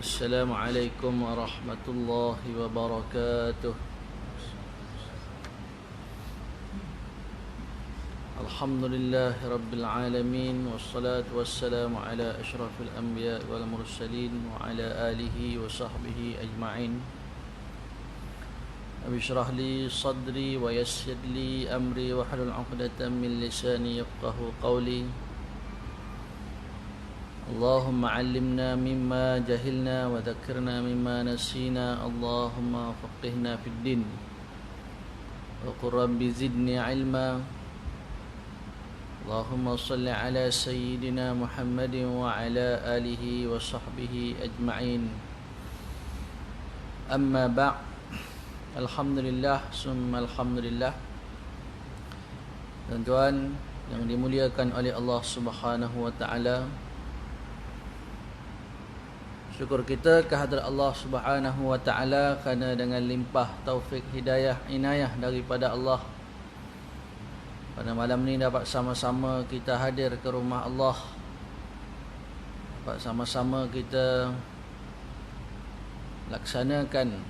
Assalamualaikum warahmatullahi wabarakatuh. Alhamdulillahi rabbil alamin, wassalatu wassalamu ala asyrafil anbiya wal mursalin wa ala alihi wa sahbihi ajma'in. Rabbi shrah li sadri wa yassir li amri wa hlul 'uqdatam min lisani yafqahu qawli. Allahumma 'allimna mimma jahilna wa dhakkirna mimma nasina. Allahumma faqihna fid din wa qur rabbi zidni 'ilma. Allahumma salli ala sayyidina Muhammadin wa ala alihi wa sahbihi ajma'in. Amma ba'. Alhamdulillah summa alhamdulillah. Tuan-tuan yang dimuliakan oleh Allah Subhanahu wa taala, syukur kita kehadrat Allah Subhanahu wa taala kerana dengan limpah taufik hidayah inayah daripada Allah, pada malam ni dapat sama-sama kita hadir ke rumah Allah, dapat sama-sama kita laksanakan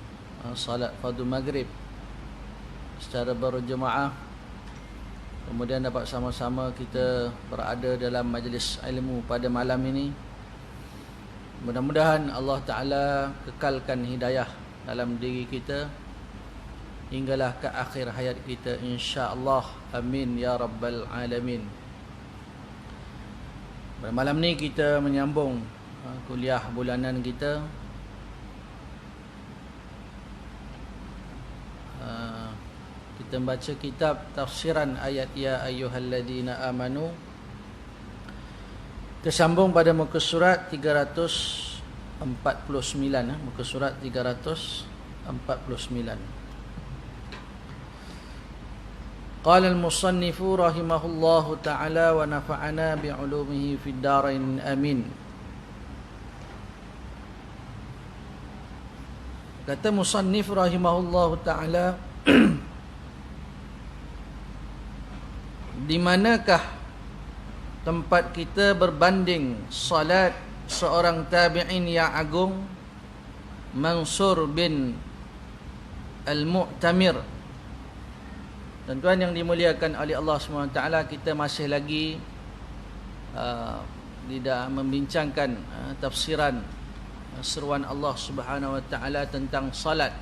salat fardu maghrib secara berjemaah. Kemudian dapat sama-sama kita berada dalam majlis ilmu pada malam ini. Mudah-mudahan Allah Ta'ala kekalkan hidayah dalam diri kita hinggalah ke akhir hayat kita, insya-Allah. Amin ya rabbal alamin. Pada malam ni kita menyambung kuliah bulanan kita. Kita membaca kitab tafsiran ayat ya ayyuhalladzina amanu. Kita sambung pada muka surat 349, muka surat 349. Qala al-musannifu rahimahullahu ta'ala wa nafa'ana bi'ulumihi fid darain amin. Kata musannif rahimahullahu ta'ala, di manakah tempat kita berbanding salat seorang tabi'in yang agung, Mansur bin Al-Mu'tamir. Tuan-tuan yang dimuliakan oleh Allah SWT, kita masih lagi tidak membincangkan tafsiran seruan Allah Subhanahu Wa Taala tentang salat,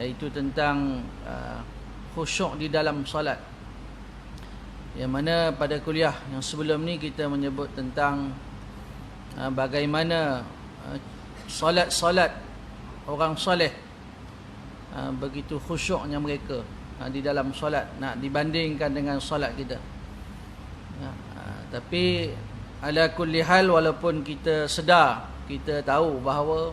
iaitu tentang khusyuk di dalam salat, yang mana pada kuliah yang sebelum ni kita menyebut tentang bagaimana salat-salat orang soleh begitu khusyuknya mereka di dalam solat, nak dibandingkan dengan solat kita. Tapi ala kulli hal, walaupun kita sedar, kita tahu bahawa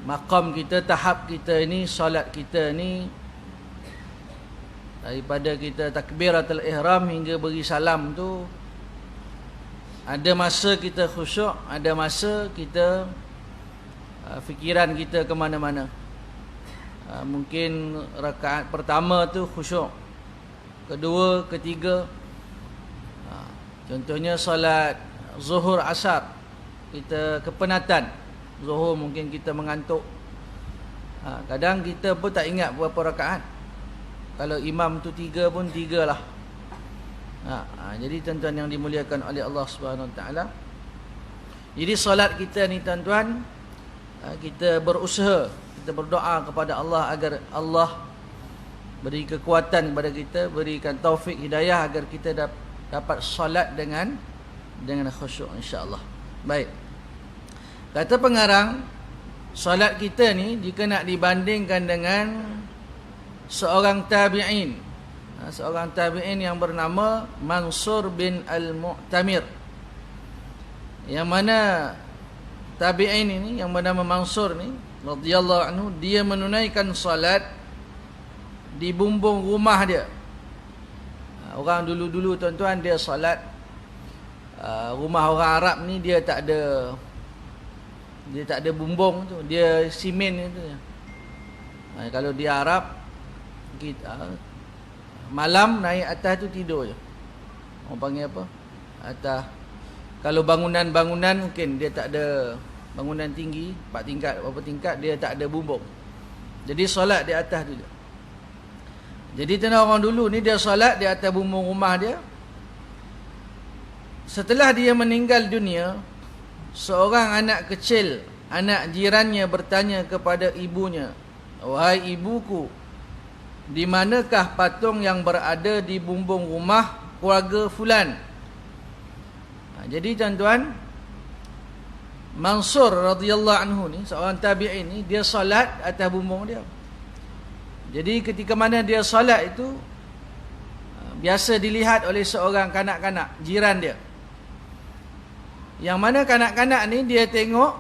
maqam kita, tahap kita ini, solat kita ni, daripada kita takbiratul ihram hingga beri salam tu, ada masa kita khusyuk, ada masa kita fikiran kita ke mana-mana. Mungkin rakaat pertama tu khusyuk, kedua, ketiga. Contohnya solat zuhur asar, kita kepenatan. Zuhur mungkin kita mengantuk. Kadang kita pun tak ingat berapa rakaat. Kalau imam tu 3 pun 3 lah. Jadi tuan-tuan yang dimuliakan oleh Allah Subhanahu Wa Taala, jadi solat kita ni tuan-tuan, kita berusaha, kita berdoa kepada Allah agar Allah beri kekuatan kepada kita, berikan taufik hidayah agar kita dapat solat dengan khusyuk, insya-Allah. Baik. Kata pengarang, solat kita ni jika nak dibandingkan dengan seorang tabi'in, seorang tabi'in yang bernama Mansur bin Al-Mu'tamir, yang mana tabi'in ini yang bernama Mansur ni radhiyallahu anhu, dia menunaikan salat di bumbung rumah dia. Orang dulu-dulu tuan-tuan, dia salat rumah orang Arab ni, dia tak ada bumbung tu, dia simen tu. Kalau di Arab kita malam naik atas tu tidur je. Orang panggil apa? Atas Kalau bangunan-bangunan mungkin dia tak ada bangunan tinggi, 4 tingkat, berapa tingkat, dia tak ada bumbung. Jadi solat di atas tu je. Jadi tengok orang dulu ni dia solat di atas bumbung rumah dia. Setelah dia meninggal dunia, seorang anak kecil, anak jirannya bertanya kepada ibunya, "Wahai ibuku, di manakah patung yang berada di bumbung rumah keluarga fulan?" Jadi tuan-tuan, Mansur radhiyallahu anhu ni, seorang tabi'in ni, dia solat atas bumbung dia. Jadi ketika mana dia solat itu, biasa dilihat oleh seorang kanak-kanak jiran dia. Yang mana kanak-kanak ni dia tengok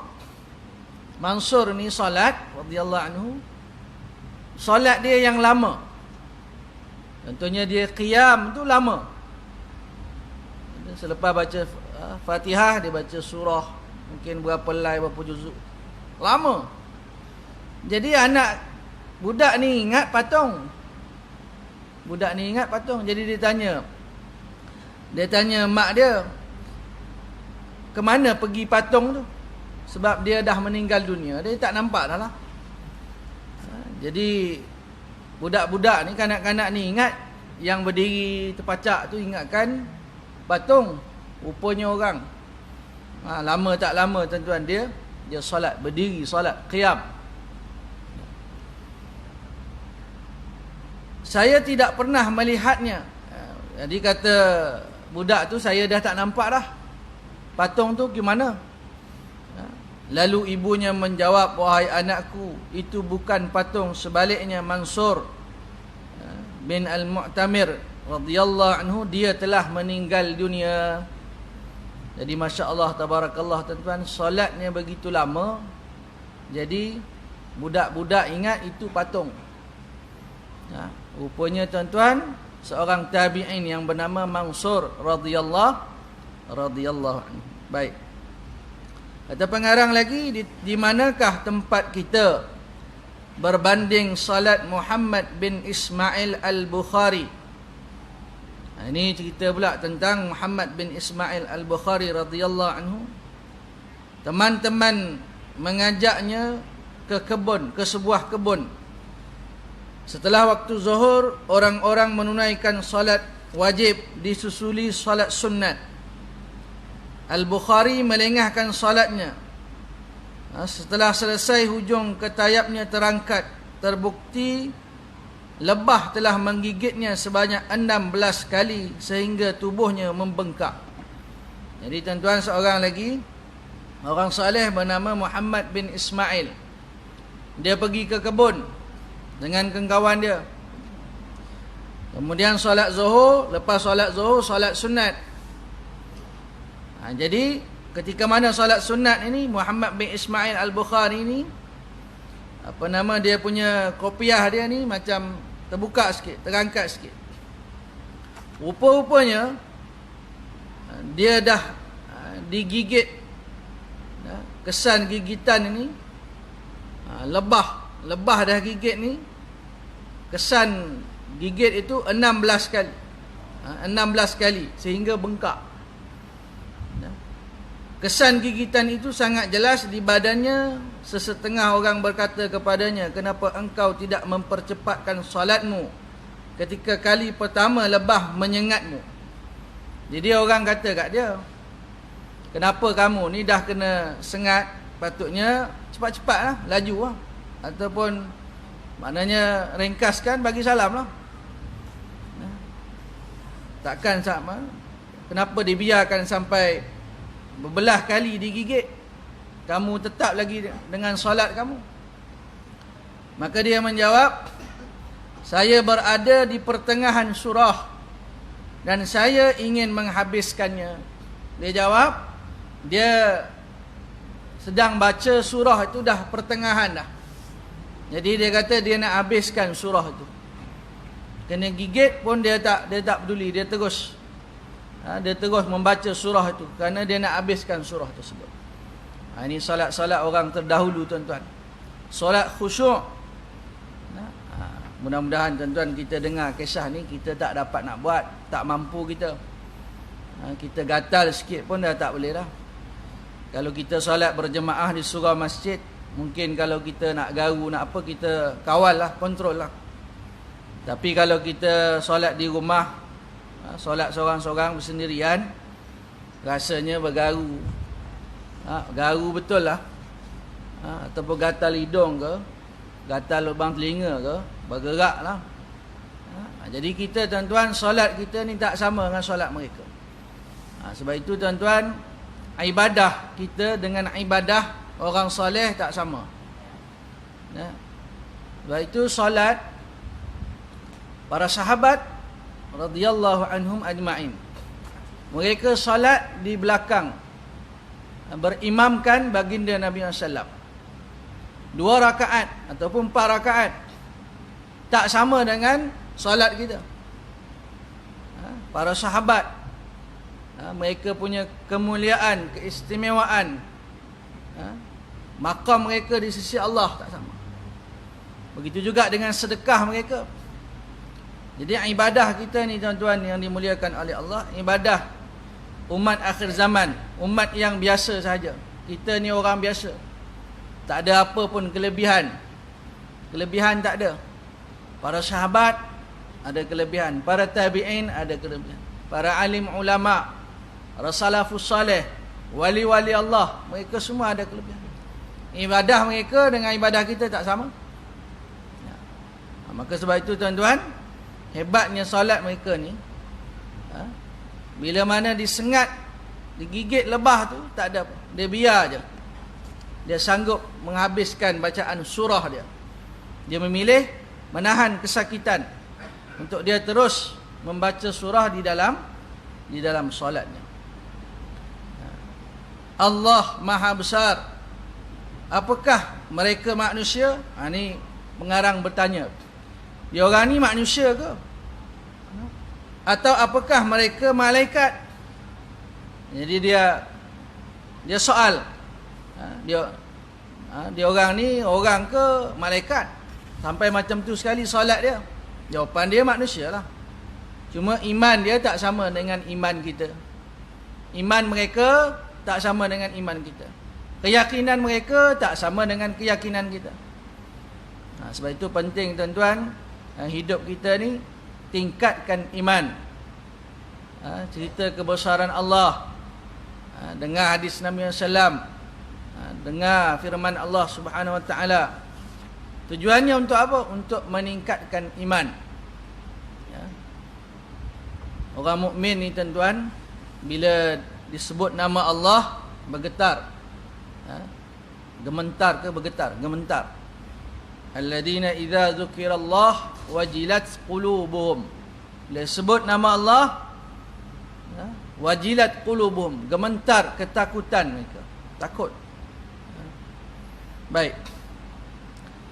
Mansur ni solat radhiyallahu anhu, solat dia yang lama. Contohnya dia qiyam tu lama. Selepas baca Fatihah, dia baca surah mungkin berapa lai, berapa juzuk, lama. Jadi anak budak ni ingat patung. Budak ni ingat patung. Jadi dia tanya mak dia, "Ke mana pergi patung tu?" Sebab dia dah meninggal dunia, dia tak nampak dah lah. Jadi budak-budak ni, kanak-kanak ni ingat yang berdiri terpacak tu ingatkan patung, rupanya orang. Lama tak lama tuan-tuan, dia solat, berdiri solat, qiyam. Saya tidak pernah melihatnya. Jadi kata budak tu, "Saya dah tak nampak dah patung tu gimana?" Lalu ibunya menjawab, "Wahai anakku, itu bukan patung, sebaliknya Mansur bin Al-Mu'tamir radhiyallahu anhu, dia telah meninggal dunia." Jadi masya-Allah tabarakallah tuan-tuan, solatnya begitu lama. Jadi budak-budak ingat itu patung. Rupanya tuan-tuan, seorang tabi'in yang bernama Mansur radhiyallahu anhu. Baik. Kata pengarang lagi, di manakah tempat kita berbanding salat Muhammad bin Ismail Al-Bukhari? Ini cerita pula tentang Muhammad bin Ismail Al-Bukhari radhiyallahu anhu. Teman-teman mengajaknya ke kebun, ke sebuah kebun. Setelah waktu zuhur, orang-orang menunaikan salat wajib disusuli salat sunat. Al-Bukhari melengahkan salatnya. Setelah selesai, hujung ketayapnya terangkat. Terbukti lebah telah menggigitnya sebanyak 16 kali sehingga tubuhnya membengkak. Jadi tuan-tuan, seorang lagi, orang soleh bernama Muhammad bin Ismail. Dia pergi ke kebun dengan kawan dia. Kemudian solat zuhur, lepas solat zuhur, solat sunat. Jadi ketika mana solat sunat ini, Muhammad bin Ismail Al-Bukhari ni, dia punya kopiah dia ni macam terbuka sikit, terangkat sikit. Rupa-rupanya dia dah digigit, kesan gigitan ini, lebah dah gigit ni, kesan gigit itu 16 kali. 16 kali sehingga bengkak. Kesan gigitan itu sangat jelas di badannya. Sesetengah orang berkata kepadanya, "Kenapa engkau tidak mempercepatkan salatmu ketika kali pertama lebah menyengatmu?" Jadi orang kata kat dia, "Kenapa kamu ni dah kena sengat, patutnya cepat-cepatlah, laju lah. Ataupun maknanya ringkaskan, bagi salam lah. Takkan sama. Kenapa dibiarkan sampai berbelah kali digigit, kamu tetap lagi dengan solat kamu?" Maka dia menjawab, "Saya berada di pertengahan surah dan saya ingin menghabiskannya." Dia jawab, dia sedang baca surah itu dah pertengahan dah. Jadi dia kata dia nak habiskan surah itu. Kena gigit pun dia tak peduli, dia terus membaca surah itu kerana dia nak habiskan surah tersebut. Ini solat-solat orang terdahulu tuan-tuan. Solat khusyuk. Mudah-mudahan tuan-tuan kita dengar kisah ni, kita tak dapat nak buat, tak mampu kita. Kita gatal sikit pun dah tak boleh dah. Kalau kita solat berjemaah di surau masjid, mungkin kalau kita nak garu, nak apa, kita kawal lah, kontrol lah. Tapi kalau kita solat di rumah, solat seorang-seorang bersendirian, rasanya bergaru. Garu betul lah. Ataupun gatal hidung ke, gatal lubang telinga ke, bergerak lah. Jadi kita tuan-tuan, solat kita ni tak sama dengan solat mereka. Sebab itu tuan-tuan, ibadah kita dengan ibadah orang soleh tak sama. Sebab itu solat para sahabat radhiyallahu anhum ajma'in, mereka solat di belakang, berimamkan baginda Nabi SAW 2 rakaat ataupun 4 rakaat. Tak sama dengan solat kita. Para sahabat, mereka punya kemuliaan, keistimewaan, maqam mereka di sisi Allah tak sama. Begitu juga dengan sedekah mereka. Jadi ibadah kita ni tuan-tuan yang dimuliakan oleh Allah, ibadah umat akhir zaman, umat yang biasa saja. Kita ni orang biasa, tak ada apa pun kelebihan. Kelebihan tak ada. Para sahabat ada kelebihan, para tabi'in ada kelebihan, para alim ulama, para salafus salih, wali-wali Allah, mereka semua ada kelebihan. Ibadah mereka dengan ibadah kita tak sama. Maka sebab itu tuan-tuan, hebatnya solat mereka ni, bila mana disengat, digigit lebah tu, tak ada apa, dia biar je. Dia sanggup menghabiskan bacaan surah dia. Dia memilih menahan kesakitan untuk dia terus membaca surah di dalam solatnya. Allah Maha Besar. Apakah mereka manusia? Ni pengarang bertanya. Dia orang ni manusia ke? Atau apakah mereka malaikat? Jadi dia soal. Dia orang ni orang ke malaikat? Sampai macam tu sekali solat dia. Jawapan dia manusia lah. Cuma iman dia tak sama dengan iman kita. Iman mereka tak sama dengan iman kita. Keyakinan mereka tak sama dengan keyakinan kita. Sebab itu penting tuan-tuan, hidup kita ni tingkatkan iman. Cerita kebesaran Allah, dengar hadis Nabi SAW, dengar firman Allah Subhanahu Wa Taala. Tujuannya untuk apa? Untuk meningkatkan iman. Orang mukmin ni tuan-tuan, bila disebut nama Allah, bergetar. Gementar ke bergetar? Gementar. Alladina idza dzukirallah wajilat qulubuhum. Bila sebut nama Allah, wajilat qulubuhum, gementar ketakutan mereka, takut. Baik.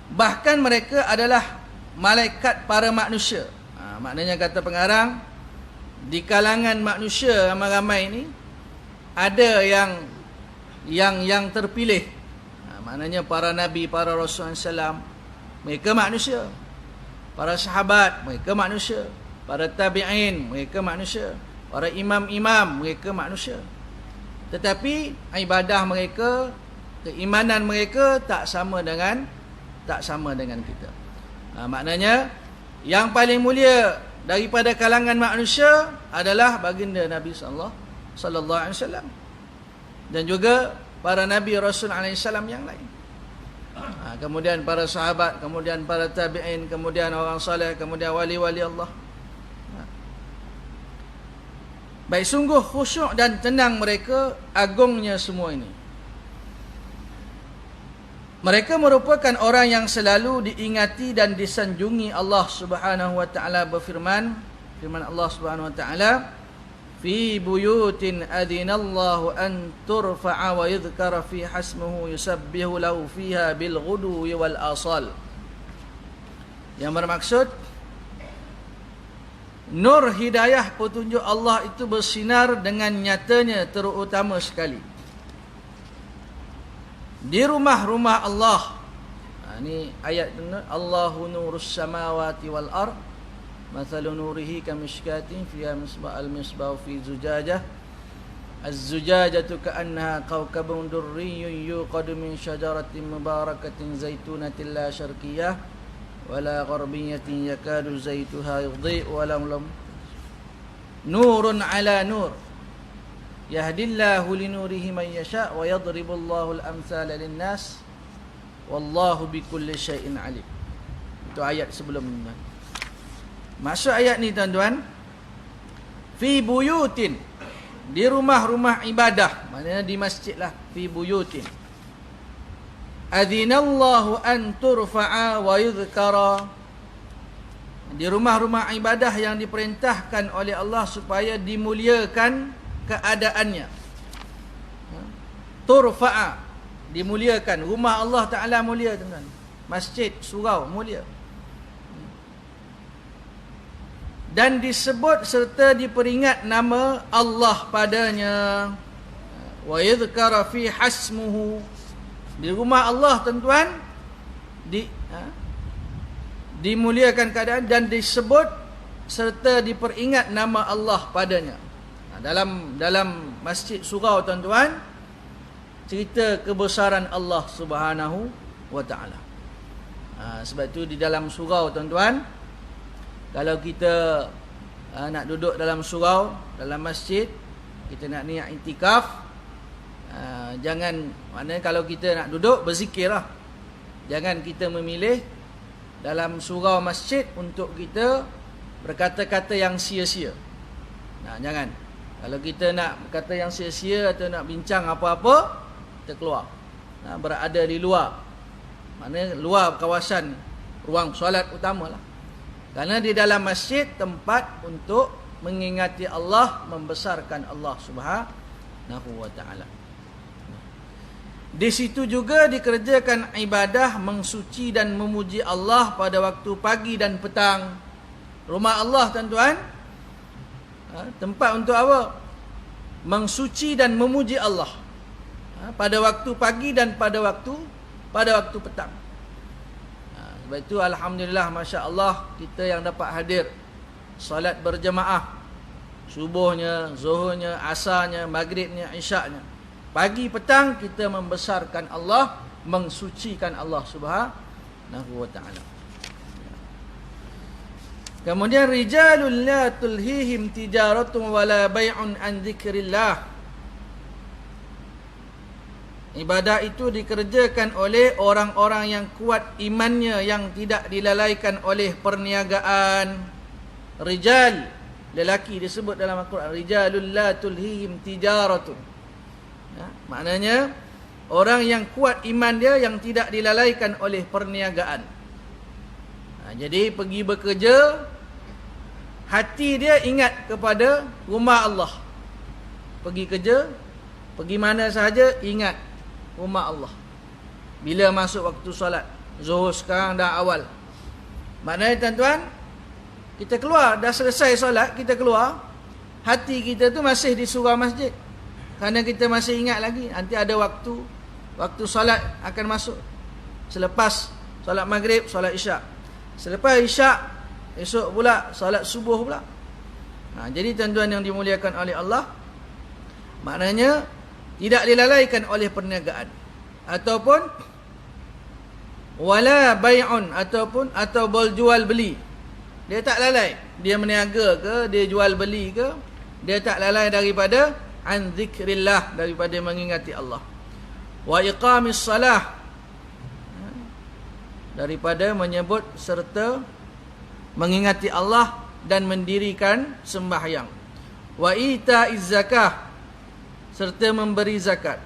Bahkan mereka adalah malaikat para manusia. Maknanya kata pengarang, di kalangan manusia ramai-ramai ini ada yang terpilih. Maknanya para nabi, para rasul sallam, mereka manusia. Para sahabat, mereka manusia. Para tabi'in, mereka manusia. Para imam-imam, mereka manusia. Tetapi ibadah mereka, keimanan mereka tak sama dengan kita. Maknanya yang paling mulia daripada kalangan manusia adalah baginda Nabi sallallahu alaihi wasallam, dan juga para nabi rasul alaihi salam yang lain. Kemudian para sahabat, kemudian para tabi'in, kemudian orang saleh, kemudian wali-wali Allah. Baik, sungguh khusyuk dan tenang mereka, agungnya semua ini. Mereka merupakan orang yang selalu diingati dan disanjungi Allah Subhanahu wa taala berfirman, firman Allah Subhanahu wa taala, fi buyutin adinallahu an turfa'a wa yudhkara fi hasmuhu yusabbihu lahu fiha bil ghudwi wal asal. Yang bermaksud, nur hidayah petunjuk Allah itu bersinar dengan nyatanya terutama sekali di rumah-rumah Allah. Ini ayat Allahu nurus samawati wal ard Mathalu nurihi kamishkatin fiha al-misbah fi zujajah. Az-zujajatu ka'annaha kawkabun durriyyun yuqadu min syajaratin mubarakatin zaitunatin la syarqiyah wala gharbiyatin yakadu zaituha yudhi'u wa lam nurun ala nur yahdillahu linurihi man yasha' wa yadribullahu al-amthala lin-nas wallahu bikulli syai'in alim. Itu ayat sebelum ni. Maksud ayat ni tuan-tuan, fi buyutin, di rumah-rumah ibadah, maknanya di masjid lah, fi buyutin adzinallahu an turfa'a wa yudhkara, di rumah-rumah ibadah yang diperintahkan oleh Allah supaya dimuliakan keadaannya. Turfa'a, dimuliakan. Rumah Allah Ta'ala mulia, tuan-tuan. Masjid, surau mulia. Dan disebut serta diperingat nama Allah padanya. Wa yadhkara fi hasmuhu, di rumah Allah tuan-tuan dimuliakan keadaan dan disebut serta diperingat nama Allah padanya. Dalam masjid surau tuan-tuan, cerita kebesaran Allah Subhanahu wa taala. Sebab itu di dalam surau tuan-tuan, kalau kita nak duduk dalam surau, dalam masjid, kita nak niat iktikaf, jangan, maknanya kalau kita nak duduk, berzikirlah. Jangan kita memilih dalam surau masjid untuk kita berkata-kata yang sia-sia. Jangan. Kalau kita nak berkata yang sia-sia atau nak bincang apa-apa, kita keluar. Berada di luar. Maknanya luar kawasan ruang solat utama lah. Kerana di dalam masjid tempat untuk mengingati Allah, membesarkan Allah Subhanahu wa taala. Di situ juga dikerjakan ibadah mensuci dan memuji Allah pada waktu pagi dan petang. Rumah Allah tuan-tuan, tempat untuk apa? Mensuci dan memuji Allah pada waktu pagi dan pada waktu petang. Sebab itu alhamdulillah, masya-Allah, kita yang dapat hadir salat berjemaah, subuhnya, zuhurnya, asarnya, maghribnya, isyaknya, pagi petang, kita membesarkan Allah, mensucikan Allah Subhanahu wa taala. Kemudian rijalul la tulhihim tijaratun wala bai'un an dzikrillah. Ibadah itu dikerjakan oleh orang-orang yang kuat imannya, yang tidak dilalaikan oleh perniagaan. Rijal, lelaki disebut dalam Al-Quran, rijalul la tulhihim tijaratun. Maknanya orang yang kuat iman dia, yang tidak dilalaikan oleh perniagaan. Jadi pergi bekerja, hati dia ingat kepada rumah Allah. Pergi kerja, pergi mana sahaja, ingat rumah Allah. Bila masuk waktu solat, zuhur sekarang dah awal, maknanya tuan-tuan, kita keluar, dah selesai solat, kita keluar, hati kita tu masih di surau masjid. Kerana kita masih ingat lagi, nanti ada waktu solat akan masuk. Selepas solat maghrib, solat isyak. Selepas isyak, esok pula solat subuh pula. Jadi tuan-tuan yang dimuliakan oleh Allah, maknanya tidak dilalaikan oleh perniagaan, ataupun wala bai'un, atau berjual beli. Dia tak lalai, dia meniaga ke, dia jual beli ke, dia tak lalai daripada an zikrillah, daripada mengingati Allah. Wa iqamis salah, daripada menyebut serta mengingati Allah dan mendirikan sembahyang. Wa ita'iz zakah, serta memberi zakat.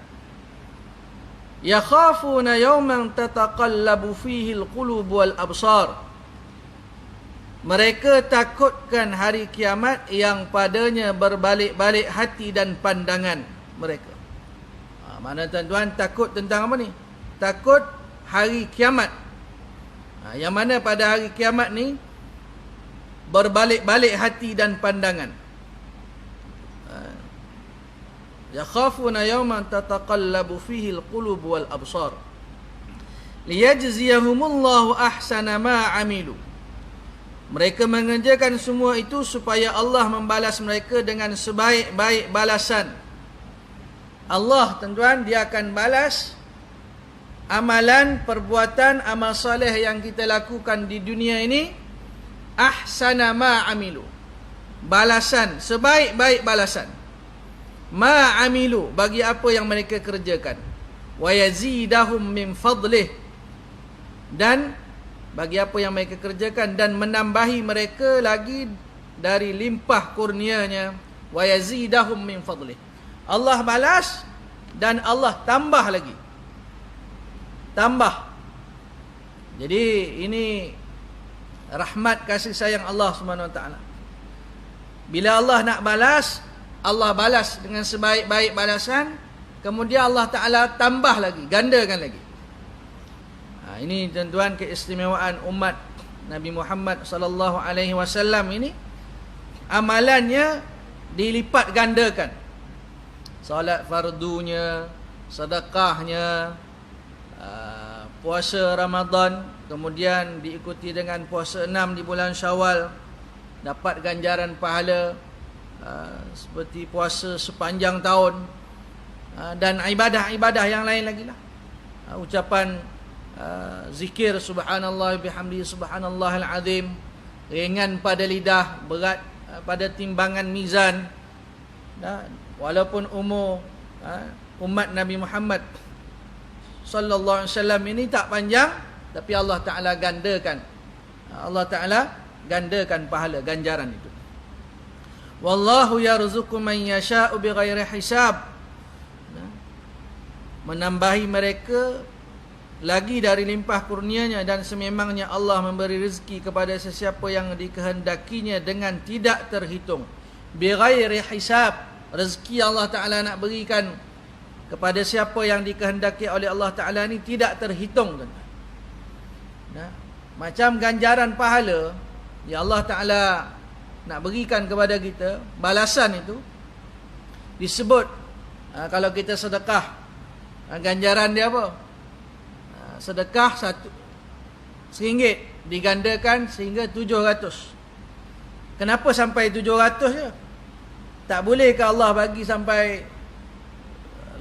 Yakhafuna yawman tataqallabu fihi al-qulub wal absar. Mereka takutkan hari kiamat yang padanya berbalik-balik hati dan pandangan mereka. Mana tuan-tuan takut tentang apa ni? Takut hari kiamat. Yang mana pada hari kiamat ni berbalik-balik hati dan pandangan. Yakhafuna yawman tataqallabu fihi al-qulub wal absar liyajziyahumullahu ahsana ma amilu. Mereka mengerjakan semua itu supaya Allah membalas mereka dengan sebaik-baik balasan. Allah, tuan-tuan, dia akan balas amalan, perbuatan, amal soleh yang kita lakukan di dunia ini, ahsana ma amilu. Balasan, sebaik-baik balasan. Ma amilu, bagi apa yang mereka kerjakan. Wa yazidahum min fadlih, dan bagi apa yang mereka kerjakan, dan menambahi mereka lagi dari limpah kurnianya. Wa yazidahum min fadlih. Allah balas dan Allah tambah lagi. Tambah. Jadi ini rahmat kasih sayang Allah Subhanahu Wa Taala. Bila Allah nak balas, Allah balas dengan sebaik-baik balasan. Kemudian Allah Taala tambah lagi, gandakan lagi. Ini tuan-tuan keistimewaan umat Nabi Muhammad sallallahu alaihi wasallam ini, amalannya dilipat gandakan. Solat fardunya, sedekahnya, puasa Ramadan, kemudian diikuti dengan puasa 6 di bulan Syawal, dapat ganjaran pahala seperti puasa sepanjang tahun, dan ibadah-ibadah yang lain lagi lah. Ucapan zikir subhanallah bihamdi subhanallahal azim, ringan pada lidah, berat pada timbangan mizan. Walaupun umur umat Nabi Muhammad sallallahu alaihi wasallam ini tak panjang, tapi Allah Taala gandakan. Allah Taala gandakan pahala, ganjaran itu. Wallahu yarzuqu man yasha'u bighairi hisab. Menambahi mereka lagi dari limpah kurnianya, dan sememangnya Allah memberi rezeki kepada sesiapa yang dikehendakinya dengan tidak terhitung. Bighairi hisab, rezeki Allah Taala nak berikan kepada siapa yang dikehendaki oleh Allah Taala ni tidak terhitung. Macam ganjaran pahala yang Allah Taala nak berikan kepada kita, balasan itu disebut, kalau kita sedekah, ganjaran dia apa? Sedekah RM1 digandakan sehingga 700. Kenapa sampai 700 je? Tak boleh ke Allah bagi sampai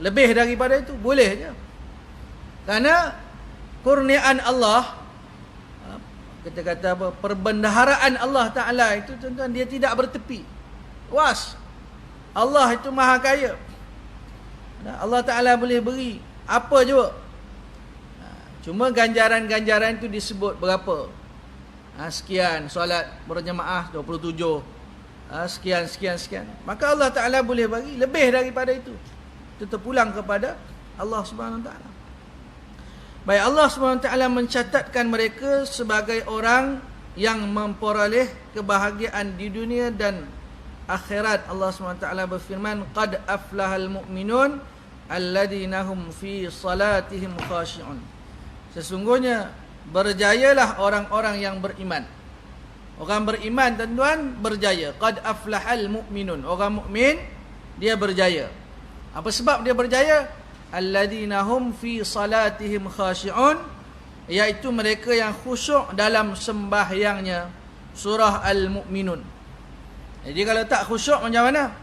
lebih daripada itu? Boleh je. Karena kurniaan Allah, kita kata apa, perbendaharaan Allah Ta'ala itu, tuan-tuan, dia tidak bertepi, luas. Allah itu maha kaya. Allah Ta'ala boleh beri apa juga. Cuma ganjaran-ganjaran itu disebut berapa. Sekian, solat berjemaah 27. Sekian. Maka Allah Ta'ala boleh bagi lebih daripada itu. Itu terpulang kepada Allah Subhanahu Wa Ta'ala. Baik, Allah Subhanahu Wa Ta'ala mencatatkan mereka sebagai orang yang memperoleh kebahagiaan di dunia dan akhirat. Allah Subhanahu Wa Ta'ala berfirman, qad aflahal mu'minun alladhina hum fi salatihim khashi'un. Sesungguhnya berjayalah orang-orang yang beriman. Orang beriman, tuan-tuan, berjaya. Qad aflahal mu'minun. Orang mukmin dia berjaya. Apa sebab dia berjaya? Alladzina hum fi salatihim khashi'un, iaitu mereka yang khusyuk dalam sembahyangnya. Surah Al-Mu'minun. Jadi kalau tak khusyuk macam mana?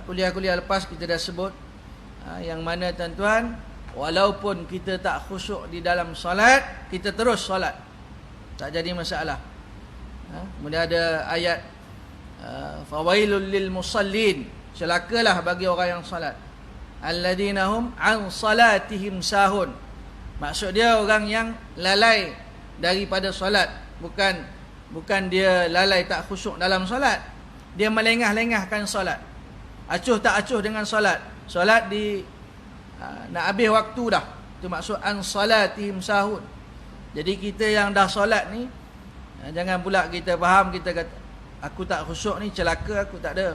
Kuliah-kuliah lepas kita dah sebut, yang mana, tuan-tuan, walaupun kita tak khusyuk di dalam solat, kita terus solat, tak jadi masalah. Kemudian ada ayat fawailul lil musallin, celakalah bagi orang yang solat, alladzina hum an salatihim sahun. Maksud dia orang yang lalai daripada solat, bukan dia lalai tak khusyuk dalam solat, dia melengah-lengahkan solat, acuh tak acuh dengan solat. Solat di nak habis waktu dah, itu maksud an salatihim sahun. Jadi kita yang dah solat ni, jangan pula kita faham, kita kata aku tak khusyuk ni, celaka aku, tak ada.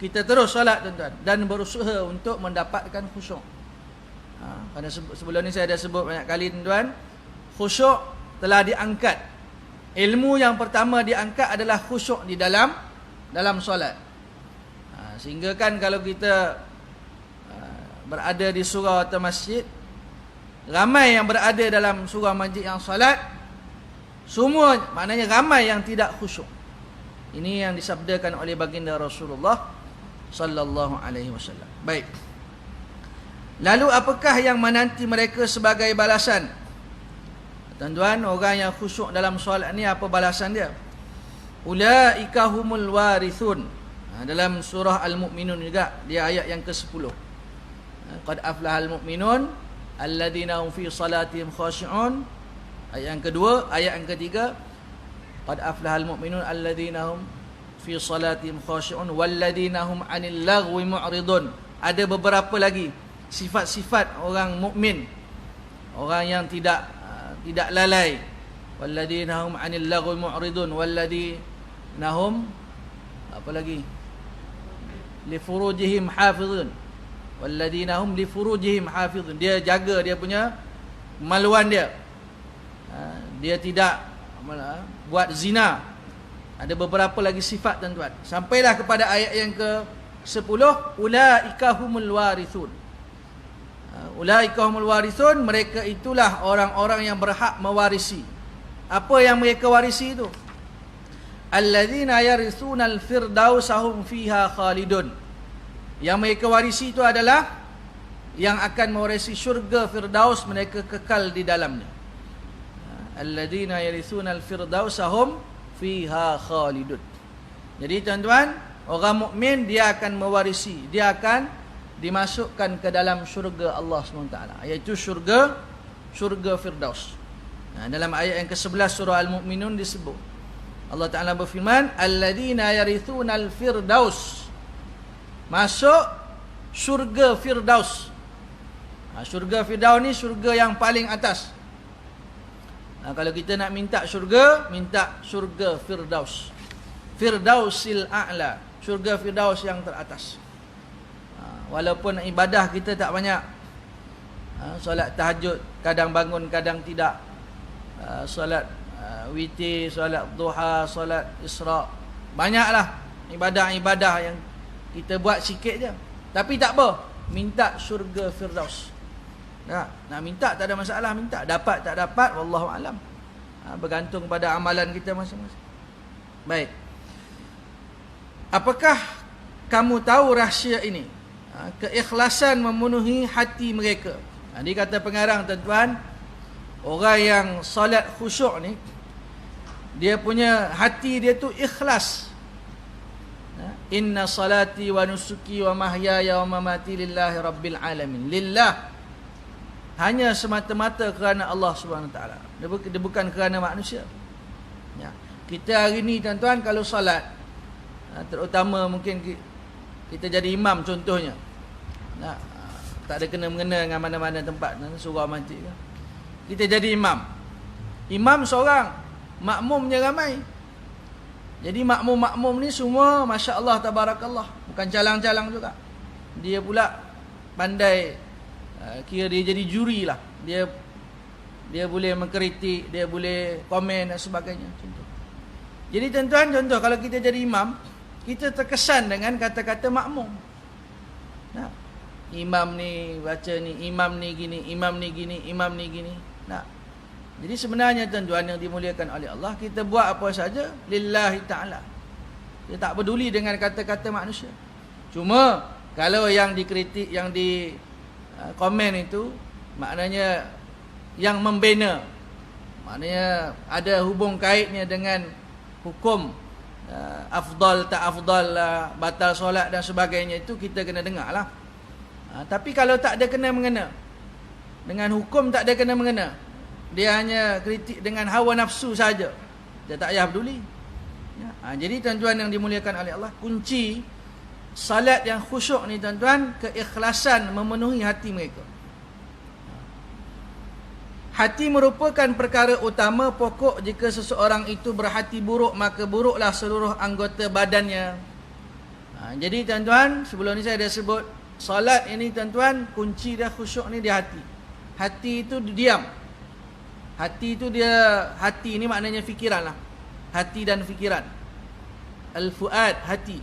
Kita terus solat, tuan-tuan, dan berusaha untuk mendapatkan khusyuk. Kerana sebelum ni saya dah sebut banyak kali, tuan-tuan, khusyuk telah diangkat. Ilmu yang pertama diangkat adalah khusyuk di dalam solat. Sehingga kan kalau kita berada di surau atau masjid, ramai yang berada dalam surau masjid yang solat, Semua, maknanya ramai yang tidak khusyuk. Ini yang disabdakan oleh baginda Rasulullah sallallahu alaihi wasallam. Baik. Lalu apakah yang menanti mereka sebagai balasan? Tuan-tuan, orang yang khusyuk dalam solat ni apa balasan dia? Ulaika humul warithun. Dalam surah Al-Mu'minun juga, dia ayat yang ke-10. Qad aflahal mu'minun alladhina hum fi salatihim khashi'un. Ayat yang kedua, ayat yang ketiga, qad aflahal mu'minun alladhina hum fi salatihim khashi'un walladhina hum 'anil laghwi mu'ridun. Ada beberapa lagi sifat-sifat orang mukmin, orang yang tidak lalai. Walladhina hum 'anil laghwi mu'ridun walladhina hum apa lagi? Li furujihim hafizun. Walladhina hum li furujihim hafizun. Dia jaga dia punya kemaluan dia. Dia tidak buat zina. Ada beberapa lagi sifat, tuan-tuan. Sampailah kepada ayat yang ke-10, ulaika humul warithun. Ulaika humul warithun, mereka itulah orang-orang yang berhak mewarisi. Apa yang mereka warisi itu? Alladzina yaritsunal firdausa hum fiha khalidun. Yang mereka warisi itu adalah yang akan mewarisi syurga Firdaus, mereka kekal di dalamnya. Alladzina yaritsunal firdausa hum fiha khalidun. Jadi tuan-tuan, orang mukmin dia akan mewarisi, dia akan dimasukkan ke dalam syurga Allah SWT, iaitu syurga Firdaus. Dalam ayat yang ke-11 surah Al-Mu'minun disebut, Allah Ta'ala berfirman, alladzina yarithunal firdaus, masuk syurga Firdaus. Syurga Firdaus ni syurga yang paling atas. Kalau kita nak minta syurga, minta syurga Firdaus. Firdausil a'la, syurga Firdaus yang teratas. Walaupun ibadah kita tak banyak, solat tahajud kadang bangun kadang tidak, solat witir, solat duha, solat isra, banyaklah ibadah-ibadah yang kita buat sikit je, tapi tak apa, minta syurga Firdaus. Nak minta tak ada masalah, minta. Dapat tak dapat, wallahu alam, bergantung pada amalan kita masing-masing. Baik, apakah kamu tahu rahsia ini? Keikhlasan memenuhi hati mereka. Dia kata pengarang, tuan-tuan, orang yang solat khusyuk ni, dia punya hati dia tu ikhlas. Inna salati wa nusuki wa mahyaya wa mamati lillahi rabbil alamin. Lillah, hanya semata-mata kerana Allah Subhanahu Wa Taala. Dia bukan kerana manusia. Kita hari ni, tuan-tuan, kalau solat, terutama mungkin kita jadi imam contohnya, tak ada kena-mengena dengan mana-mana tempat, surau masjid ke, kita jadi imam seorang, makmumnya ramai. Jadi makmum ni semua Masya Allah tabarakallah, bukan calang-calang juga. Dia pula pandai, kira dia jadi juri lah. Dia boleh mengkritik, dia boleh komen dan sebagainya, contoh. Jadi tuan-tuan, contoh kalau kita jadi imam, kita terkesan dengan kata-kata makmum. Imam ni baca ni, imam ni gini, imam ni gini, imam ni gini. Jadi sebenarnya tuan-tuan yang dimuliakan oleh Allah, kita buat apa saja lillahi ta'ala. Dia tak peduli dengan kata-kata manusia. Cuma kalau yang dikritik, yang di komen itu, maknanya yang membina, maknanya ada hubung kaitnya dengan hukum afdal tak afdal, batal solat dan sebagainya, itu kita kena dengar lah. Tapi kalau tak ada kena-mengena dengan hukum, tak ada kena-mengena, dia hanya kritik dengan hawa nafsu saja, dia tak payah peduli. Jadi tuan-tuan yang dimuliakan oleh Allah, kunci salat yang khusyuk ni, tuan-tuan, keikhlasan memenuhi hati mereka. Hati merupakan perkara utama pokok. Jika seseorang itu berhati buruk, maka buruklah seluruh anggota badannya. Jadi tuan-tuan, sebelum ni saya dah sebut, salat ini tuan-tuan, kunci dia khusyuk ni di hati. Hati itu diam. Hati itu dia, hati ni maknanya fikiran lah. Hati dan fikiran. Al-fuad, hati.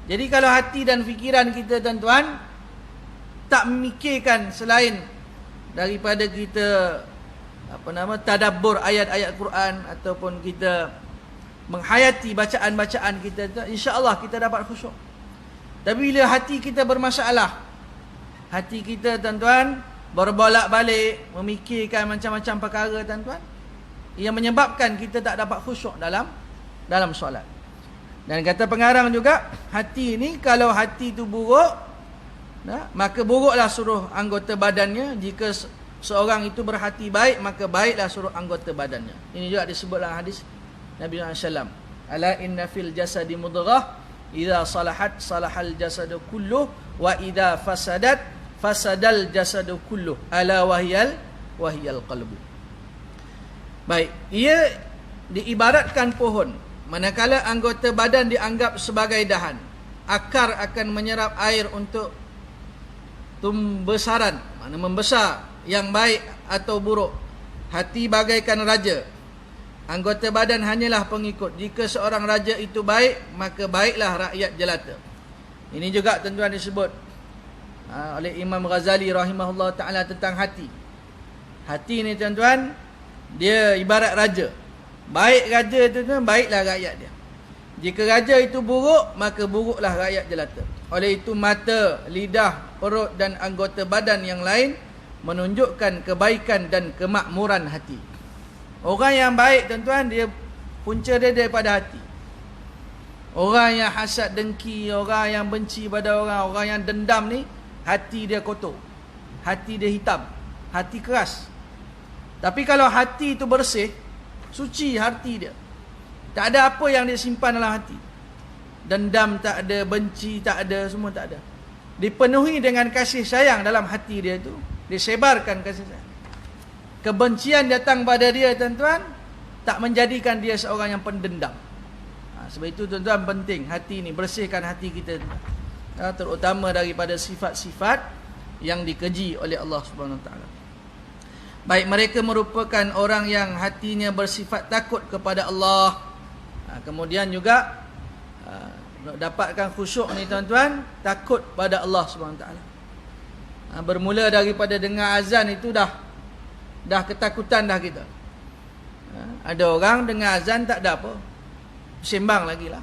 Jadi kalau hati dan fikiran kita, tuan-tuan, tak memikirkan selain daripada kita tadabbur ayat-ayat Quran, ataupun kita menghayati bacaan-bacaan kita, insya-Allah kita dapat khusyuk. Tapi bila hati kita bermasalah, hati kita tuan-tuan berbolak-balik memikirkan macam-macam perkara tuan-tuan, yang menyebabkan kita tak dapat khusyuk dalam solat. Dan kata pengarang juga, hati ni kalau hati tu buruk, maka buruklah seluruh anggota badannya. Jika seorang itu berhati baik, maka baiklah seluruh anggota badannya. Ini juga disebut dalam hadis Nabi SAW. Ala inna fil jasadi mudghah, idza salahat salahal jasadu kulluh, wa idza fasadat fasadal jasadu kulluh, ala wahyal qalbu. Baik, ia diibaratkan pohon. Manakala anggota badan dianggap sebagai dahan, akar akan menyerap air untuk tumbesaran, makna membesar, yang baik atau buruk. Hati bagaikan raja, anggota badan hanyalah pengikut. Jika seorang raja itu baik, maka baiklah rakyat jelata. Ini juga tuan-tuan disebut oleh Imam Ghazali rahimahullah ta'ala tentang hati. Hati ni tuan-tuan, dia ibarat raja. Baik raja tu tuan, baiklah rakyat dia. Jika raja itu buruk, maka buruklah rakyat jelata. Oleh itu mata, lidah, perut dan anggota badan yang lain menunjukkan kebaikan dan kemakmuran hati. Orang yang baik tuan-tuan, dia punca dia daripada hati. Orang yang hasad dengki, orang yang benci pada orang yang dendam ni, hati dia kotor, hati dia hitam, hati keras. Tapi kalau hati itu bersih, suci hati dia, tak ada apa yang dia simpan dalam hati. Dendam tak ada, benci tak ada, semua tak ada. Dipenuhi dengan kasih sayang dalam hati dia tu, disebarkan kasih sayang. Kebencian datang pada dia tuan-tuan, tak menjadikan dia seorang yang pendendam. Sebab itu tuan-tuan penting hati ni, bersihkan hati kita, terutama daripada sifat-sifat yang dikeji oleh Allah Subhanahu Wa Taala. Baik, mereka merupakan orang yang hatinya bersifat takut kepada Allah. Kemudian juga dapatkan khusyuk ni tuan-tuan, takut pada Allah Subhanahu Wa Taala. Bermula daripada dengar azan itu dah ketakutan dah kita. Ada orang dengar azan tak ada apa, sembang lagi lah.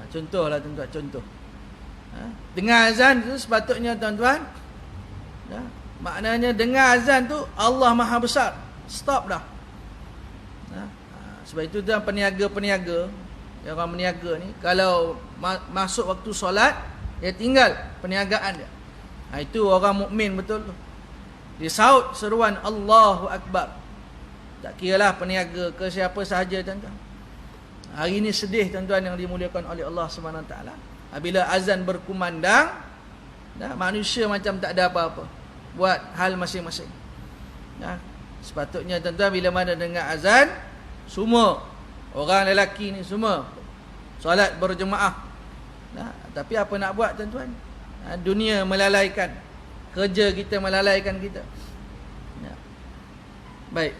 Contohlah tuan-tuan, contoh. Dengar azan tu sepatutnya tuan-tuan, maknanya dengar azan tu Allah Maha Besar, stop dah. Sebab itu tuan peniaga-peniaga, orang meniaga ni, kalau masuk waktu solat, dia tinggal perniagaan dia. Itu orang mukmin betul tu. Dia saut seruan Allahu Akbar. Tak kiralah peniaga ke siapa sahaja tuan-tuan. Hari ini sedih tuan-tuan yang dimuliakan oleh Allah Subhanahu Wa Taala. Bila azan berkumandang, manusia macam tak ada apa-apa, buat hal masing-masing. Sepatutnya tuan-tuan bila mana dengar azan, semua orang lelaki ni semua solat berjemaah. Tapi apa nak buat tuan-tuan? Dunia melalaikan, kerja kita melalaikan kita. Baik.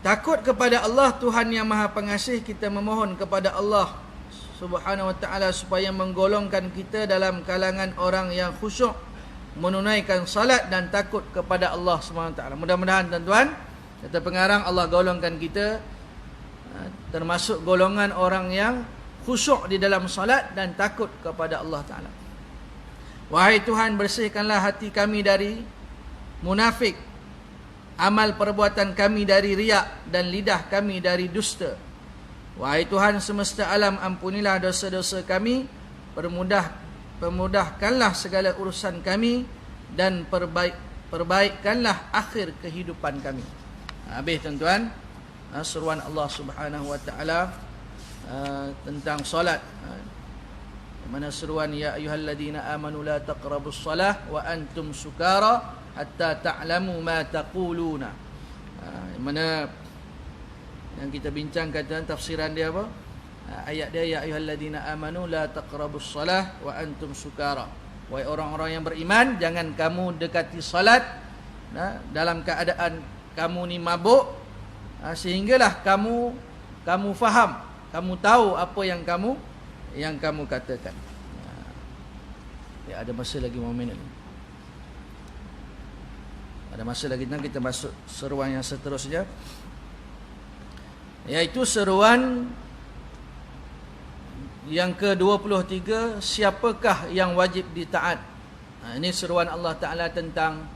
Takut kepada Allah Tuhan yang Maha Pengasih, kita memohon kepada Allah Subhanahu Wa Taala supaya menggolongkan kita dalam kalangan orang yang khusyuk menunaikan salat dan takut kepada Allah Subhanahu Wa Taala. Mudah-mudahan tuan-tuan, kata pengarang, Allah golongkan kita termasuk golongan orang yang khusyuk di dalam salat dan takut kepada Allah Taala. Wahai Tuhan, bersihkanlah hati kami dari munafik, amal perbuatan kami dari riak, dan lidah kami dari dusta. Wahai Tuhan semesta alam, ampunilah dosa-dosa kami, permudahkanlah segala urusan kami, dan perbaikkanlah akhir kehidupan kami. Habis tuan-tuan, seruan Allah Subhanahu Wa Taala tentang solat. Mana seruan, ya ayyuhalladzina amanu la taqrabus salah wa antum sukara hatta ta'lamu ma taquluna. Mana yang kita bincangkan tuan, tafsiran dia apa? Ayat dia, ya ayyuhalladzina amanu la taqrabus salah wa antum sukara. Wahai orang-orang yang beriman, jangan kamu dekati salat dalam keadaan kamu ni mabuk, sehinggalah kamu faham, kamu tahu apa yang kamu katakan. Ya, ada masa lagi 1 minit. Ada masa lagi nanti kita masuk seruan yang seterusnya, iaitu seruan yang ke-23, siapakah yang wajib ditaat. Ini seruan Allah Ta'ala tentang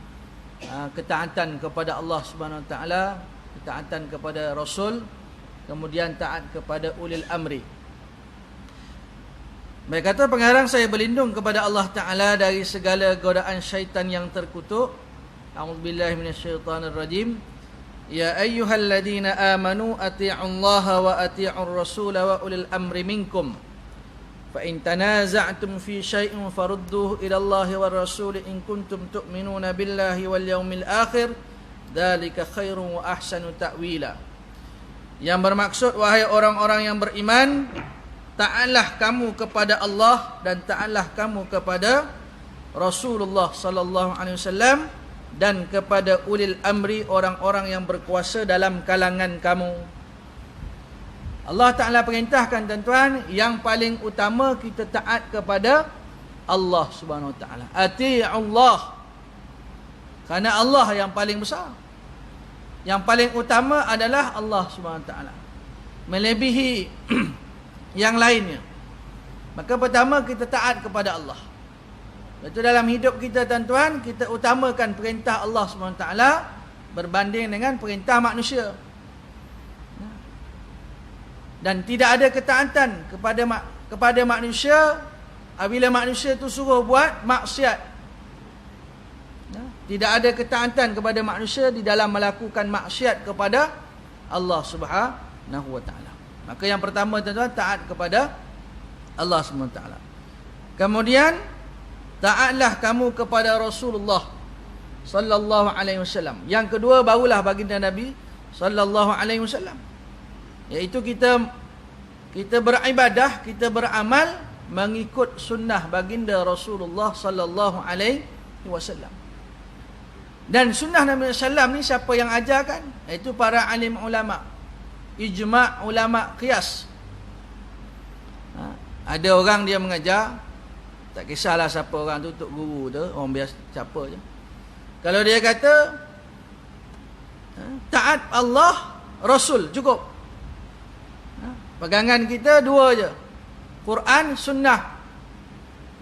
ketaatan kepada Allah Subhanahu Wa Ta'ala, ketaatan kepada Rasul, kemudian taat kepada ulil amri. Mereka kata pengarang, saya berlindung kepada Allah Ta'ala dari segala godaan syaitan yang terkutuk. A'udzubillahi minasyaitonirrajim. Ya ayyuhalladzina amanu ati'ullaha wa ati'ur rasul wa ulil amri minkum. Fa in tanaza'tum fi syai'in farudduhu ila Allahi war rasul in kuntum tu'minuna billahi wal yaumil akhir. Dzalika khairun wa ahsanu ta'wila. Yang bermaksud, wahai orang-orang yang beriman, taatlah kamu kepada Allah dan taatlah kamu kepada Rasulullah sallallahu alaihi wasallam dan kepada ulil amri, orang-orang yang berkuasa dalam kalangan kamu. Allah Ta'ala perintahkan tuan-tuan, yang paling utama kita taat kepada Allah Subhanahu Wa Ta'ala. Ati'ullah, kerana Allah yang paling besar. Yang paling utama adalah Allah Subhanahu Wa Ta'ala, melebihi yang lainnya. Maka pertama kita taat kepada Allah. Itu dalam hidup kita tuan-tuan, kita utamakan perintah Allah SWT berbanding dengan perintah manusia. Dan tidak ada ketaatan kepada manusia apabila manusia itu suruh buat maksiat. Tidak ada ketaatan kepada manusia di dalam melakukan maksiat kepada Allah Subhanahu Wa Ta'ala. Maka yang pertama tuan-tuan, taat kepada Allah SWT. Kemudian taatlah kamu kepada Rasulullah sallallahu alaihi wasallam. Yang kedua barulah baginda Nabi sallallahu alaihi wasallam, iaitu kita beribadah, kita beramal mengikut sunnah baginda Rasulullah sallallahu alaihi wasallam. Dan sunnah Nabi sallam ni siapa yang ajarkan? Iaitu para alim ulama, ijma' ulama qiyas. Ada orang dia mengajar, tak kisahlah siapa orang tu, tok guru tu, orang biasa siapa je. Kalau dia kata taat Allah, Rasul, cukup. Pegangan kita dua je, Quran, sunnah.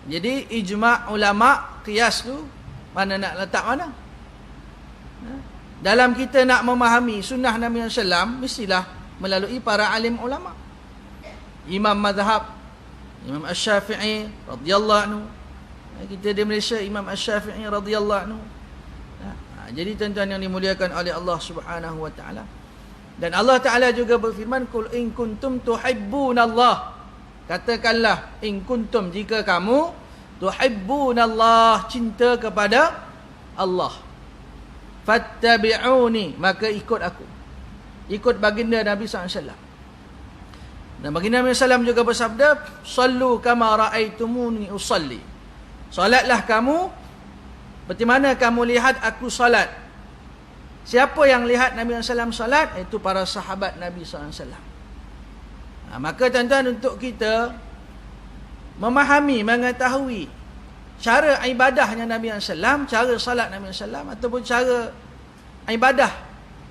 Jadi ijma' ulama, qiyas tu mana nak letak mana? Dalam kita nak memahami sunnah Nabi SAW, mestilah melalui para alim ulama. Imam mazhab Imam Asy-Syafi'i radhiyallahu anhu. Kita di Malaysia Imam Asy-Syafi'i radhiyallahu anhu. Jadi tuan-tuan yang dimuliakan oleh Allah Subhanahu Wa Ta'ala. Dan Allah Ta'ala juga berfirman, "Qul in kuntum tuhibbunallah." Katakanlah, in kuntum, jika kamu tuhibbunallah, cinta kepada Allah, fattabi'uni, maka ikut aku. Ikut baginda Nabi SAW. Dan baginda Nabi SAW juga bersabda, "Sallu kama ra'aitumuni usalli." Salatlah kamu seperti mana kamu lihat aku salat. Siapa yang lihat Nabi SAW salat? Itu para sahabat Nabi SAW. Maka tuan-tuan, untuk kita memahami, mengetahui cara ibadahnya Nabi SAW, cara salat Nabi SAW, ataupun cara ibadah,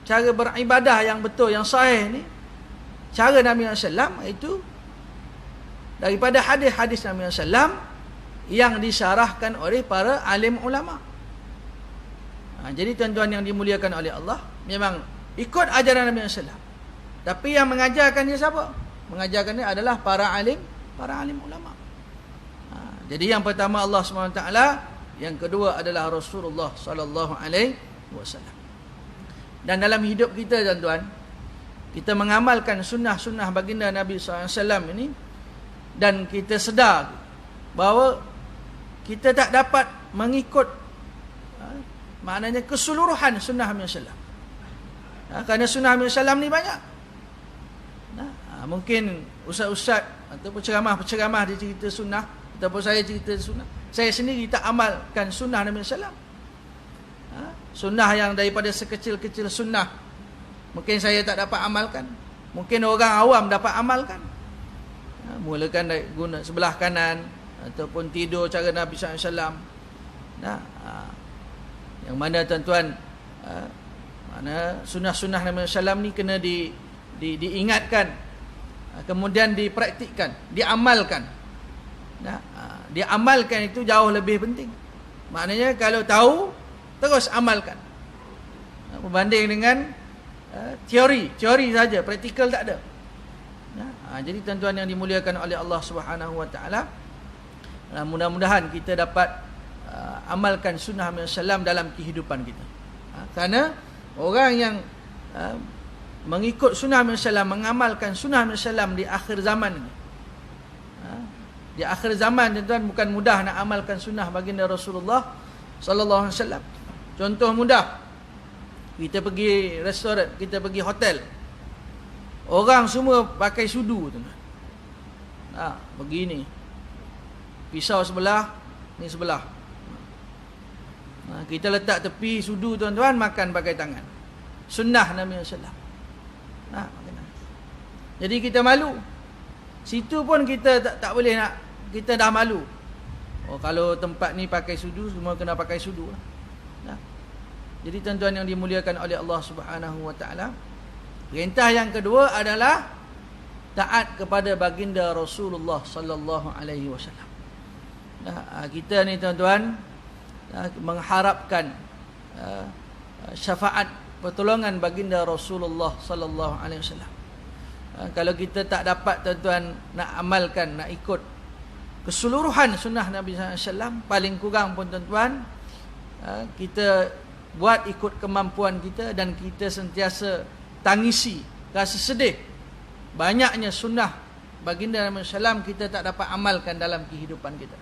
cara beribadah yang betul, yang sahih ni, cara Nabi SAW, itu daripada hadis-hadis Nabi SAW yang disyarahkan oleh para alim ulama. Jadi tuan-tuan yang dimuliakan oleh Allah, memang ikut ajaran Nabi SAW. Tapi yang mengajarkan dia siapa? Mengajarkan dia adalah para alim ulama. Jadi yang pertama Allah SWT, yang kedua adalah Rasulullah sallallahu alaihi wasallam. Dan dalam hidup kita tuan-tuan, kita mengamalkan sunnah-sunnah baginda Nabi SAW ini, dan kita sedar bahawa kita tak dapat mengikut maknanya keseluruhan sunnah Nabi SAW. Kerana sunnah Nabi SAW ni banyak. Mungkin ustaz-ustaz ataupun penceramah dia cerita sunnah, ataupun saya cerita sunnah, saya sendiri tak amalkan sunnah Nabi SAW. Sunnah yang daripada sekecil-kecil sunnah, mungkin saya tak dapat amalkan. Mungkin orang awam dapat amalkan. Mulakan guna sebelah kanan, ataupun tidur cara Nabi SAW. Yang mana tuan-tuan, Mana sunnah-sunnah Nabi SAW ni kena diingatkan, kemudian dipraktikkan, diamalkan. Diamalkan itu jauh lebih penting. Maknanya kalau tahu, terus amalkan. Berbanding dengan teori saja, praktikal tak ada. Jadi tuan-tuan yang dimuliakan oleh Allah Subhanahu Wa Taala, mudah-mudahan kita dapat amalkan sunnah Nabi SAW dalam kehidupan kita. Kerana orang yang mengikut sunnah Nabi SAW, mengamalkan sunnah Nabi SAW di akhir zaman ini. Di akhir zaman tuan-tuan, bukan mudah nak amalkan sunnah baginda Rasulullah sallallahu alaihi wasallam. Contoh mudah, kita pergi restoran, kita pergi hotel, orang semua pakai sudu tuan-tuan. Begini, pisau sebelah, ni sebelah. Kita letak tepi sudu tuan-tuan, makan pakai tangan. Sunnah Nabi SAW. Jadi kita malu. Situ pun kita tak boleh nak, kita dah malu. Kalau tempat ni pakai sudu, semua kena pakai sudu lah. Jadi tuan-tuan yang dimuliakan oleh Allah Subhanahu Wa Taala, perintah yang kedua adalah taat kepada baginda Rasulullah sallallahu alaihi wasallam. Kita ni tuan-tuan mengharapkan syafaat pertolongan baginda Rasulullah sallallahu alaihi wasallam. Kalau kita tak dapat tuan-tuan nak amalkan, nak ikut keseluruhan sunnah Nabi SAW, paling kurang pun tuan-tuan, kita buat ikut kemampuan kita, dan kita sentiasa tangisi rasa sedih banyaknya sunnah baginda Nabi SAW kita tak dapat amalkan dalam kehidupan kita.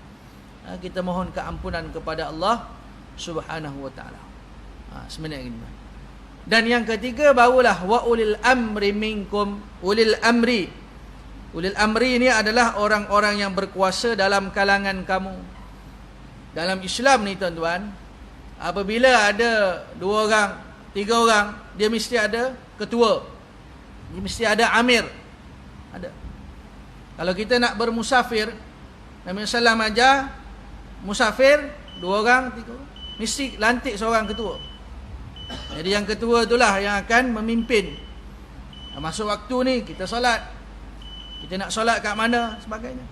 Kita mohon keampunan kepada Allah Subhanahu Wa Taala. Sebenarnya ini. Dan yang ketiga barulah wa ulil amri minkum. Ulil amri ini adalah orang-orang yang berkuasa dalam kalangan kamu. Dalam Islam ni tuan-tuan, apabila ada 2 orang, 3 orang, dia mesti ada ketua, dia mesti ada amir. Ada. Kalau kita nak bermusafir, Nabi SAW ajar musafir 2 orang, 3 orang, mesti lantik seorang ketua. Jadi yang ketua itulah yang akan memimpin. Masuk waktu ni kita solat, kita nak solat kat mana, sebagainya.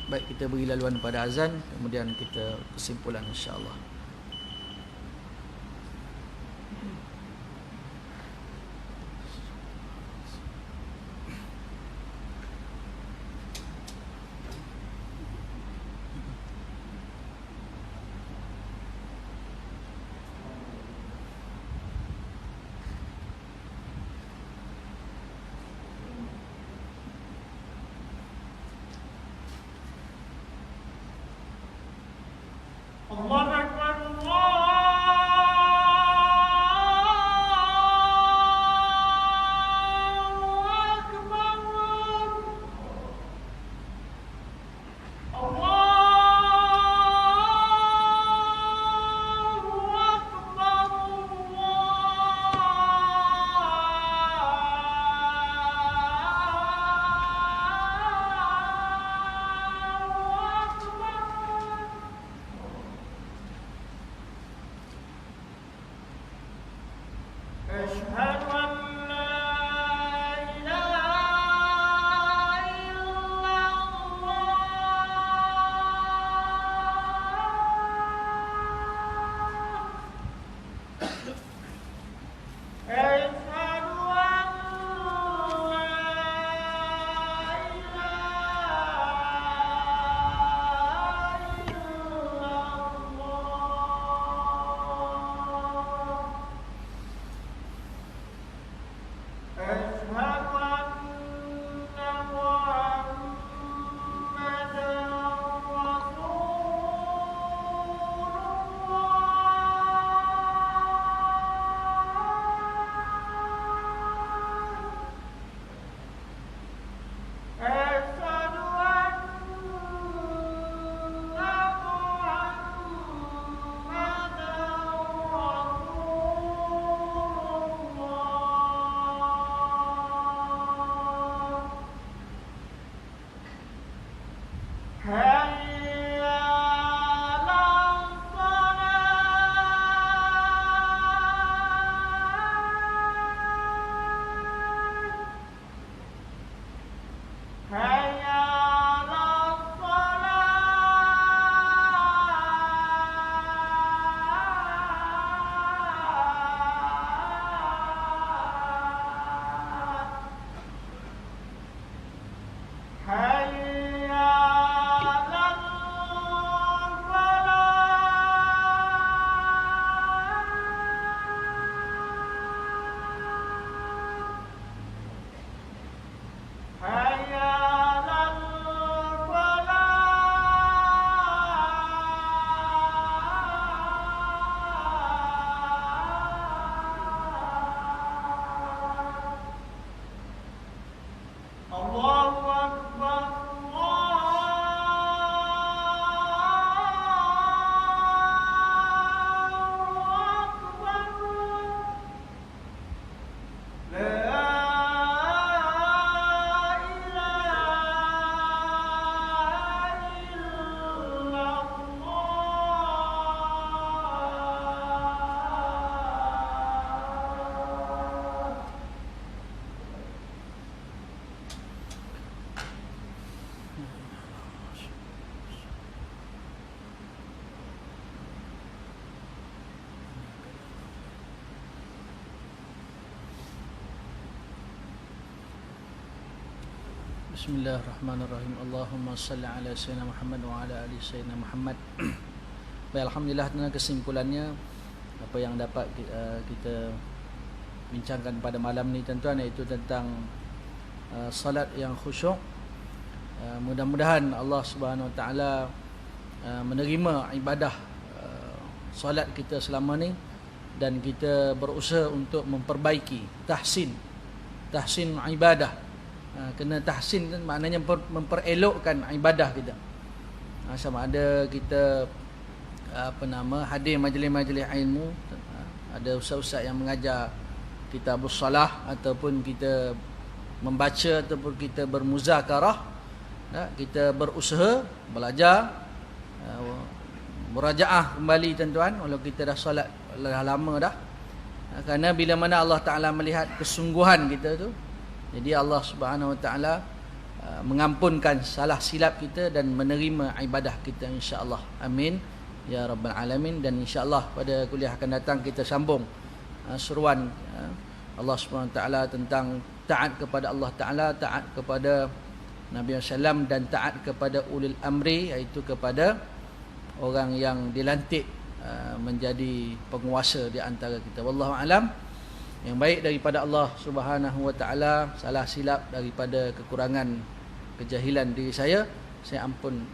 Baik, kita beri laluan pada azan, kemudian kita kesimpulan insya-Allah. Allahu Akbar. Bismillahirrahmanirrahim. Allahumma salli ala sayyidina Muhammad wa ala ali sayyidina Muhammad. Baik, alhamdulillah, dengan kesimpulannya apa yang dapat kita bincangkan pada malam ni tuan-tuan, iaitu tentang salat yang khusyuk. Mudah-mudahan Allah Subhanahu Wa Taala menerima ibadah salat kita selama ni, dan kita berusaha untuk memperbaiki, tahsin ibadah. Kena tahsin kan maknanya memperelokkan ibadah kita. Sama ada kita hadir majlis-majlis ilmu, ada ustaz-ustaz yang mengajar kitabus salah, ataupun kita membaca, ataupun kita bermuzakarah, kita berusaha belajar, murajaah kembali tuan-tuan, walau kita dah solat dah lama dah. Kerana bila mana Allah Ta'ala melihat kesungguhan kita tu, jadi Allah Subhanahu Wa Taala mengampunkan salah silap kita dan menerima ibadah kita, insya-Allah. Amin ya rabbal alamin. Dan insya-Allah pada kuliah akan datang kita sambung seruan Allah Subhanahu Wa Taala tentang taat kepada Allah Taala, taat kepada Nabi SAW, dan taat kepada ulil amri, iaitu kepada orang yang dilantik menjadi penguasa di antara kita. Wallahu alam. Yang baik daripada Allah Subhanahu Wa Taala, salah silap daripada kekurangan kejahilan diri saya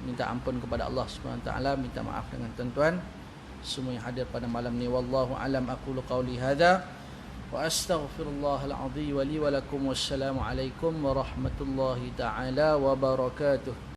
minta ampun kepada Allah Subhanahu Wa Taala, minta maaf dengan tuan-tuan semua yang hadir pada malam ni. Wallahu alam. Aqulu qauli hadza wa astaghfirullahal azim wa li wa lakum. Wassalamu alaikum warahmatullahi taala wabarakatuh.